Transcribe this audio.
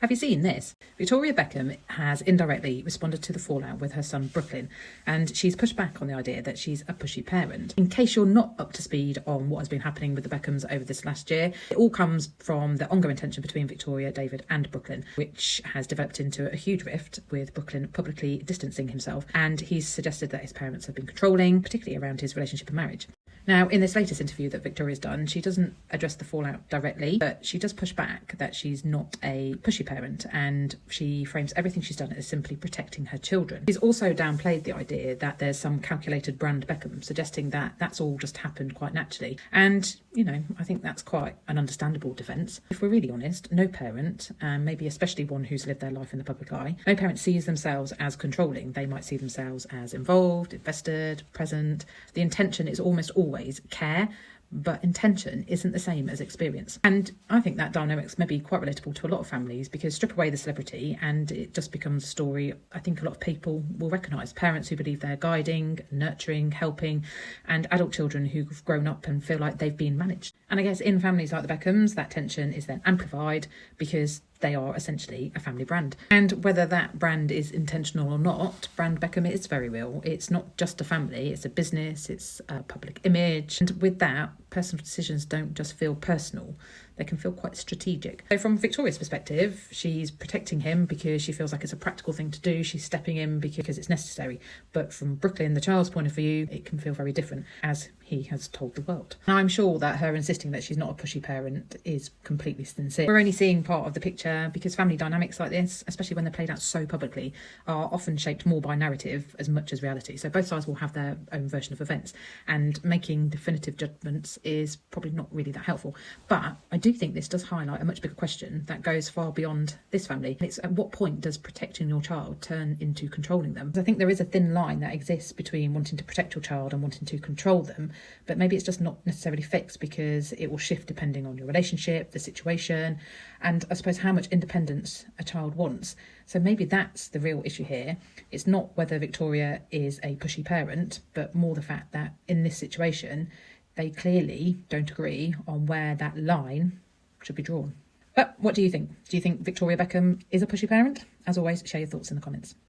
Have you seen this? Victoria Beckham has indirectly responded to the fallout with her son Brooklyn, and she's pushed back on the idea that she's a pushy parent. In case you're not up to speed on what has been happening with the Beckhams over this last year, it all comes from the ongoing tension between Victoria, David and Brooklyn, which has developed into a huge rift, with Brooklyn publicly distancing himself, and he's suggested that his parents have been controlling, particularly around his relationship and marriage. Now, in this latest interview that Victoria's done, she doesn't address the fallout directly, but she does push back that she's not a pushy parent, and she frames everything she's done as simply protecting her children. She's also downplayed the idea that there's some calculated brand Beckham, suggesting that that's all just happened quite naturally. And, I think that's quite an understandable defence. If we're really honest, no parent, and maybe especially one who's lived their life in the public eye, no parent sees themselves as controlling. They might see themselves as involved, invested, present. The intention is almost always care, but intention isn't the same as experience. And I think that dynamic's maybe quite relatable to a lot of families, because strip away the celebrity and it just becomes a story I think a lot of people will recognise. Parents who believe they're guiding, nurturing, helping, and adult children who've grown up and feel like they've been managed. And I guess in families like the Beckhams, that tension is then amplified because they are essentially a family brand. And whether that brand is intentional or not, brand Beckham is very real. It's not just a family, it's a business, it's a public image. And with that, personal decisions don't just feel personal, they can feel quite strategic. So from Victoria's perspective, she's protecting him because she feels like it's a practical thing to do. She's stepping in because it's necessary. But from Brooklyn, the child's point of view, it can feel very different, as he has told the world. Now, I'm sure that her insisting that she's not a pushy parent is completely sincere. We're only seeing part of the picture because family dynamics like this, especially when they're played out so publicly, are often shaped more by narrative as much as reality. So both sides will have their own version of events, and making definitive judgments is probably not really that helpful. But I do think this does highlight a much bigger question that goes far beyond this family. It's at what point does protecting your child turn into controlling them? I think there is a thin line that exists between wanting to protect your child and wanting to control them, but maybe it's just not necessarily fixed because it will shift depending on your relationship, the situation, and I suppose how much independence a child wants. So maybe that's the real issue here. It's not whether Victoria is a pushy parent, but more the fact that in this situation, they clearly don't agree on where that line should be drawn. But what do you think? Do you think Victoria Beckham is a pushy parent? As always, share your thoughts in the comments.